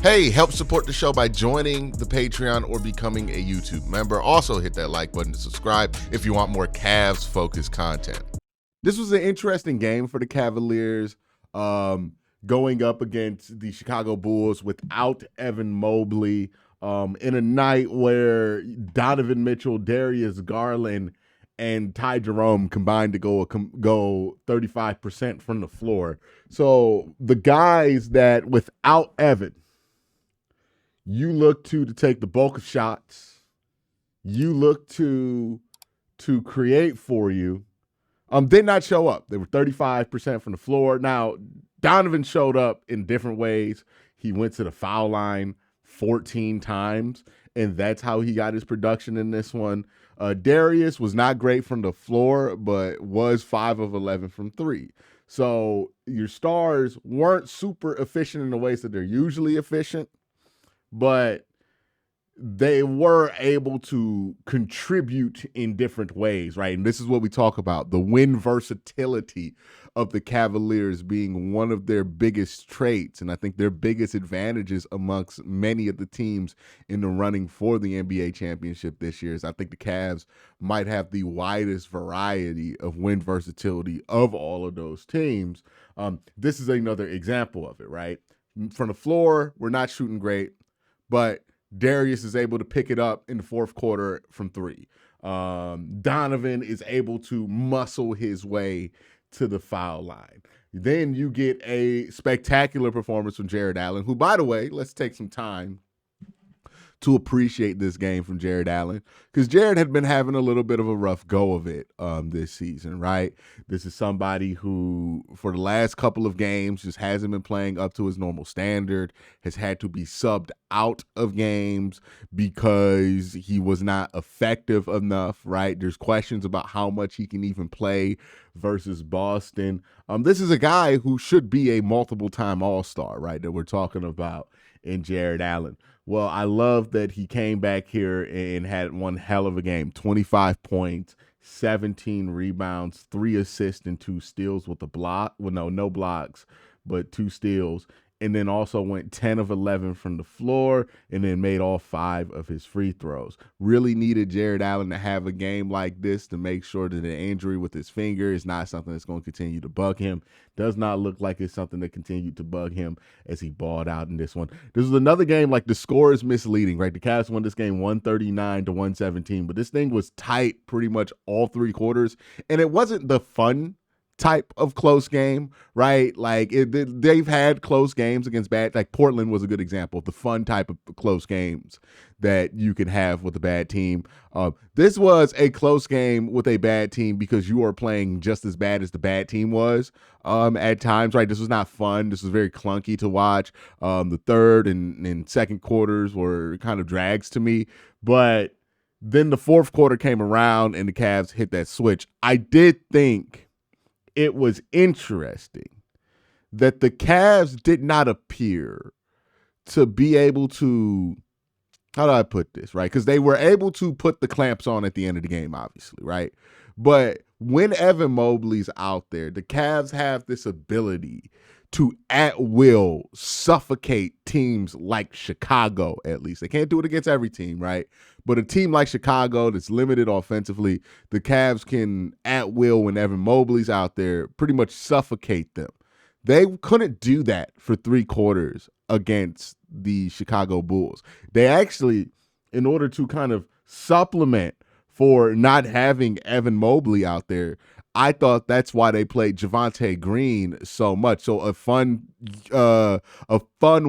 Hey, help support the show by joining the Patreon or becoming a YouTube member. Also hit that like button to subscribe if you want more Cavs-focused content. This was an interesting game for the Cavaliers, going up against the Chicago Bulls without Evan Mobley, in a night where Donovan Mitchell, Darius Garland, and Ty Jerome combined to go 35% from the floor. So the guys that without Evan, you look to take the bulk of shots, you look to create for you, did not show up. They were 35% from the floor. Now, Donovan showed up in different ways. He went to the foul line 14 times, and that's how he got his production in this one. Darius was not great from the floor, but was 5 of 11 from 3. So your stars weren't super efficient in the ways that they're usually efficient, but they were able to contribute in different ways, right? And this is what we talk about, the win versatility of the Cavaliers being one of their biggest traits, and I think their biggest advantages amongst many of the teams in the running for the NBA championship this year is I think the Cavs might have the widest variety of win versatility of all of those teams. This is another example of it, right? From the floor, we're not shooting great, but Darius is able to pick it up in the fourth quarter from 3. Donovan is able to muscle his way to the foul line. Then you get a spectacular performance from Jarrett Allen, who, by the way, let's take some time to appreciate this game from Jarrett Allen, because Jarrett had been having a little bit of a rough go of it this season, right? This is somebody who, for the last couple of games, just hasn't been playing up to his normal standard, has had to be subbed out of games because he was not effective enough, right? There's questions about how much he can even play versus Boston. This is a guy who should be a multiple-time All-Star, right, that we're talking about in Jarrett Allen. Well, I love that he came back here and had one hell of a game. 25 points, 17 rebounds, 3 assists, and 2 steals with a block. Well, no blocks, but 2 steals. And then also went 10 of 11 from the floor and then made all 5 of his free throws. Really needed Jarrett Allen to have a game like this to make sure that the injury with his finger is not something that's going to continue to bug him. Does not look like it's something that continued to bug him as he balled out in this one. This was another game, like, the score is misleading, right? The Cavs won this game 139-117, but this thing was tight pretty much all 3 quarters, and it wasn't the fun type of close game, right? Like they've had close games against bad, like Portland was a good example of the fun type of close games that you can have with a bad team. This was a close game with a bad team because you are playing just as bad as the bad team was at times, right? This was not fun. This was very clunky to watch. The third and second quarters were kind of drags to me, but then the fourth quarter came around and the Cavs hit that switch. I did think it was interesting that the Cavs did not appear to be able to, how do I put this, right? Because they were able to put the clamps on at the end of the game, obviously, right? But when Evan Mobley's out there, the Cavs have this ability to, at will, suffocate teams like Chicago, at least. They can't do it against every team, right? But a team like Chicago that's limited offensively, the Cavs can, at will, when Evan Mobley's out there, pretty much suffocate them. They couldn't do that for 3 quarters against the Chicago Bulls. They actually, in order to kind of supplement for not having Evan Mobley out there, I thought that's why they played Javonte Green so much. So a fun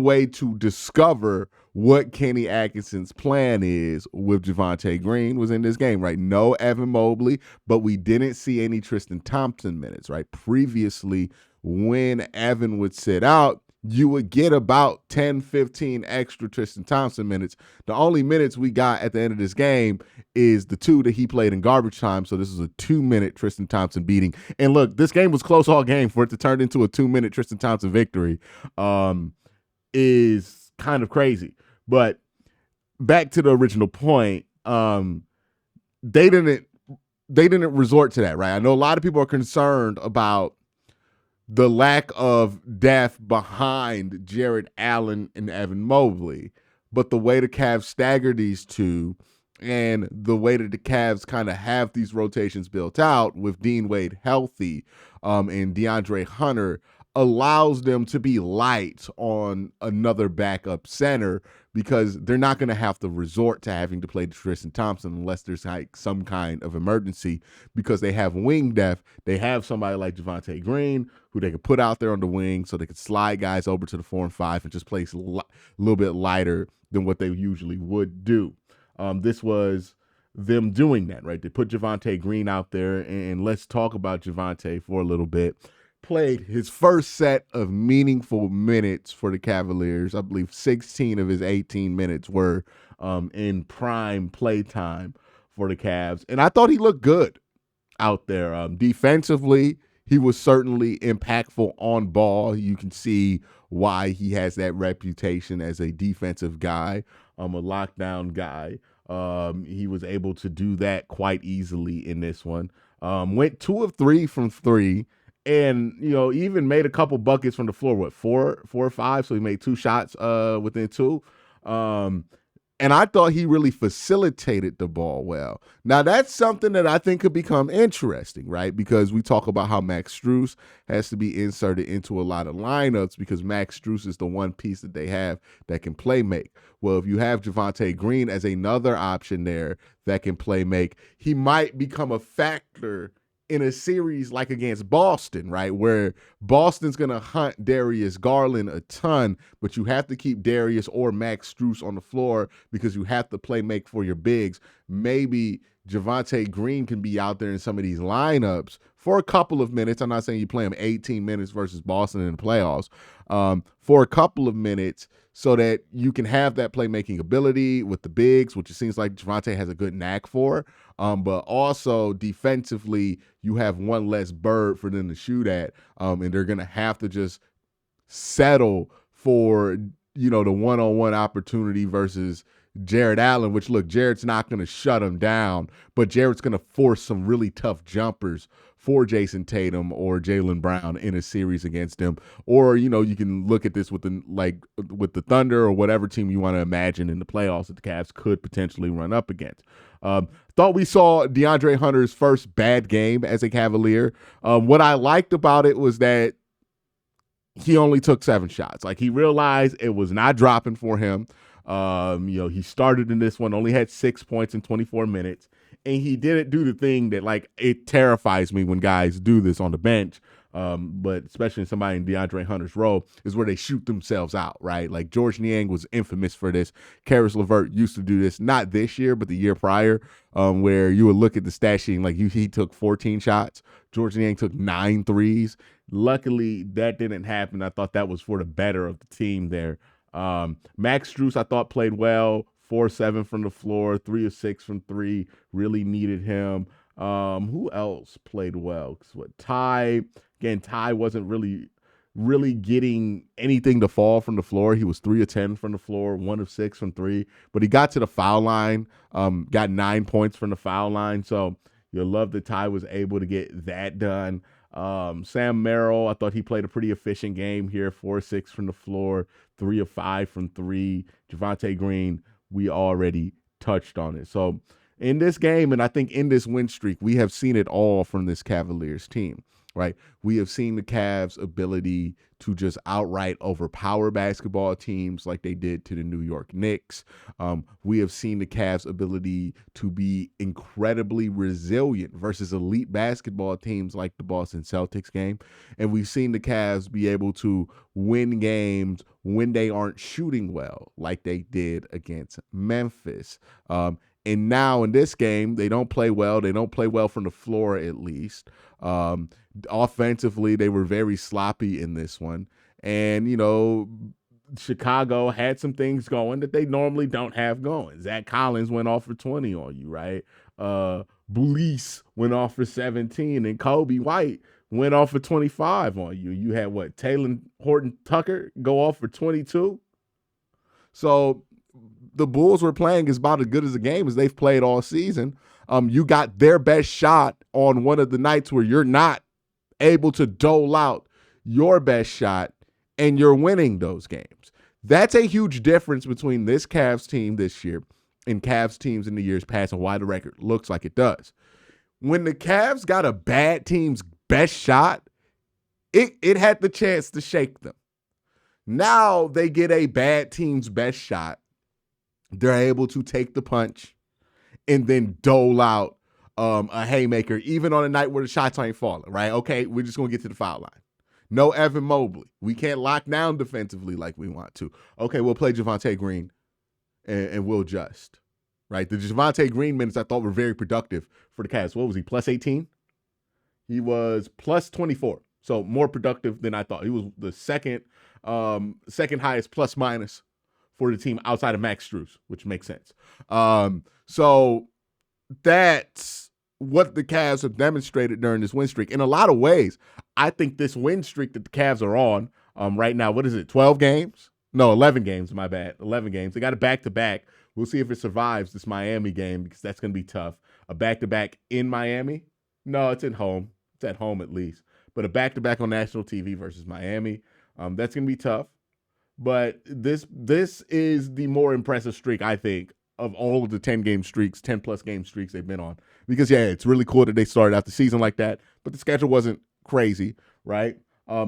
way to discover what Kenny Atkinson's plan is with Javonte Green was in this game, right? No Evan Mobley, but we didn't see any Tristan Thompson minutes, right? Previously, when Evan would sit out, you would get about 10, 15 extra Tristan Thompson minutes. The only minutes we got at the end of this game is the 2 that he played in garbage time. So this is a 2-minute Tristan Thompson beating. And look, this game was close all game. For it to turn into a 2-minute Tristan Thompson victory is kind of crazy. But back to the original point, they didn't resort to that, right? I know a lot of people are concerned about the lack of depth behind Jarrett Allen and Evan Mobley. But the way the Cavs stagger these two and the way that the Cavs kind of have these rotations built out with Dean Wade healthy and DeAndre Hunter allows them to be light on another backup center because they're not going to have to resort to having to play Tristan Thompson unless there's like some kind of emergency because they have wing depth. They have somebody like Javonte Green who they can put out there on the wing so they could slide guys over to the 4 and 5 and just play a little bit lighter than what they usually would do. This was them doing that, right? They put Javonte Green out there, and let's talk about Javonte for a little bit. Played his first set of meaningful minutes for the Cavaliers. I believe 16 of his 18 minutes were in prime play time for the Cavs. And I thought he looked good out there. Defensively, he was certainly impactful on ball. You can see why he has that reputation as a defensive guy, a lockdown guy. He was able to do that quite easily in this one. Went 2 of 3 from 3. And, even made a couple buckets from the floor, 4 or 5. So he made 2 shots within 2. And I thought he really facilitated the ball well. Now, that's something that I think could become interesting, right? Because we talk about how Max Strus has to be inserted into a lot of lineups because Max Strus is the one piece that they have that can play make. Well, if you have Javonte Green as another option there that can play make, he might become a factor in a series like against Boston, right, where Boston's going to hunt Darius Garland a ton, but you have to keep Darius or Max Strus on the floor because you have to play make for your bigs. Maybe Javonte Green can be out there in some of these lineups for a couple of minutes. I'm not saying you play him 18 minutes versus Boston in the playoffs, for a couple of minutes so that you can have that playmaking ability with the bigs, which it seems like Javonte has a good knack for. But also defensively, you have one less bird for them to shoot at, and they're going to have to just settle for, the one-on-one opportunity versus Jarrett Allen, which, look, Jarrett's not going to shut him down, but Jarrett's going to force some really tough jumpers for Jason Tatum or Jaylen Brown in a series against them. Or, you can look at this with the Thunder or whatever team you want to imagine in the playoffs that the Cavs could potentially run up against. Thought we saw DeAndre Hunter's first bad game as a Cavalier. What I liked about it was that he only took 7 shots. Like, he realized it was not dropping for him. He started in this one, only had 6 points in 24 minutes, and he didn't do the thing that, like, it terrifies me when guys do this on the bench, but especially in somebody in DeAndre Hunter's role, is where they shoot themselves out, right? Like, George Niang was infamous for this. Caris LeVert used to do this, not this year, but the year prior, where you would look at the stat sheet, like, he took 14 shots. George Niang took 9 threes. Luckily, that didn't happen. I thought that was for the better of the team there. Max Strus, I thought, played well. 4-7 from the floor, 3 of 6 from 3. Really needed him. Who else played well? Ty wasn't really getting anything to fall from the floor. He was 3 of 10 from the floor, 1 of 6 from 3. But he got to the foul line, got 9 points from the foul line. So you'll love that Ty was able to get that done. Sam Merrill, I thought he played a pretty efficient game here, 4 of 6 from the floor, 3 of 5 from 3. Javonte Green, we already touched on it. So in this game, and I think in this win streak, we have seen it all from this Cavaliers team, right? We have seen the Cavs' ability to just outright overpower basketball teams like they did to the New York Knicks. We have seen the Cavs' ability to be incredibly resilient versus elite basketball teams like the Boston Celtics game. And we've seen the Cavs be able to win games when they aren't shooting well like they did against Memphis. And now in this game, they don't play well. They don't play well from the floor, at least. Offensively, they were very sloppy in this one. And, Chicago had some things going that they normally don't have going. Zach Collins went off for 20 on you, right? Bleece went off for 17, and Kobe White went off for 25 on you. You had, Taylor Horton-Tucker go off for 22? So the Bulls were playing as about as good as a game as they've played all season. You got their best shot on one of the nights where you're not able to dole out your best shot, and you're winning those games. That's a huge difference between this Cavs team this year and Cavs teams in the years past and why the record looks like it does. When the Cavs got a bad team's best shot, it had the chance to shake them. Now they get a bad team's best shot. They're able to take the punch and then dole out a haymaker, even on a night where the shots ain't falling, right? Okay, we're just going to get to the foul line. No Evan Mobley. We can't lock down defensively like we want to. Okay, we'll play Javonte Green and we'll adjust, right? The Javonte Green minutes I thought were very productive for the Cavs. What was he, plus 18? He was plus 24, so more productive than I thought. He was the second highest plus minus for the team outside of Max Strus, which makes sense. So that's what the Cavs have demonstrated during this win streak. In a lot of ways, I think this win streak that the Cavs are on right now, what is it, 12 games? No, 11 games, my bad. 11 games. They got a back-to-back. We'll see if it survives this Miami game because that's going to be tough. A back-to-back in Miami? No, it's at home. It's at home at least. But a back-to-back on national TV versus Miami, that's going to be tough. But this is the more impressive streak, I think, of all of the 10-game streaks, 10-plus game streaks they've been on. Because, yeah, it's really cool that they started out the season like that, but the schedule wasn't crazy, right?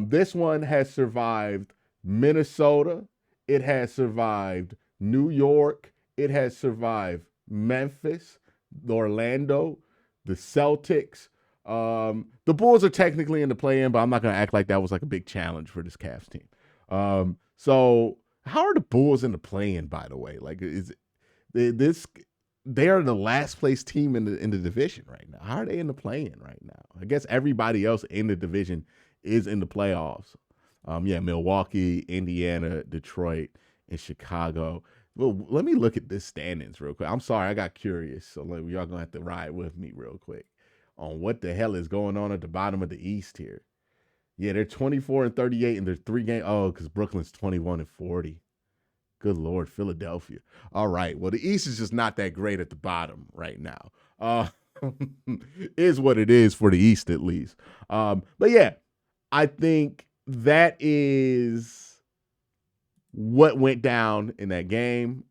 This one has survived Minnesota. It has survived New York. It has survived Memphis, Orlando, the Celtics. The Bulls are technically in the play-in, but I'm not going to act like that was like a big challenge for this Cavs team. So how are the Bulls in the play-in, by the way? Like, they are the last place team in the division right now. How are they in the play-in right now? I guess everybody else in the division is in the playoffs. Milwaukee, Indiana, Detroit, and Chicago. Well, let me look at this standings real quick. I'm sorry, I got curious, so y'all going to have to ride with me real quick on what the hell is going on at the bottom of the East here. Yeah, they're 24-38, and they're 3 games. Oh, because Brooklyn's 21-40. Good Lord, Philadelphia. All right, well, the East is just not that great at the bottom right now. Is what it is for the East, at least. But, yeah, I think that is what went down in that game.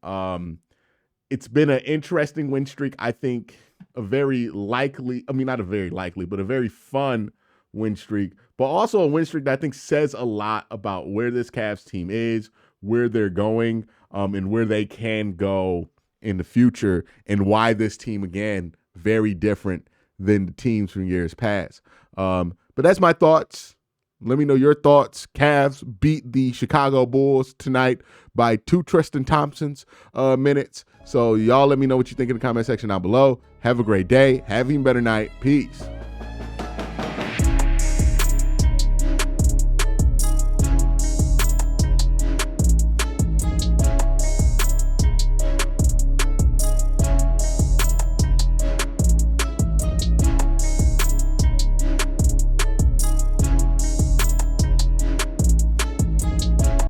It's been an interesting win streak. I think a very likely, not a very likely, but a very fun win streak, but also a win streak that I think says a lot about where this Cavs team is, where they're going, and where they can go in the future, and why this team, again, very different than the teams from years past. But that's my thoughts. Let me know your thoughts. Cavs beat the Chicago Bulls tonight by 2 Tristan Thompson's minutes. So y'all let me know what you think in the comment section down below. Have a great day. Have an even better night. Peace.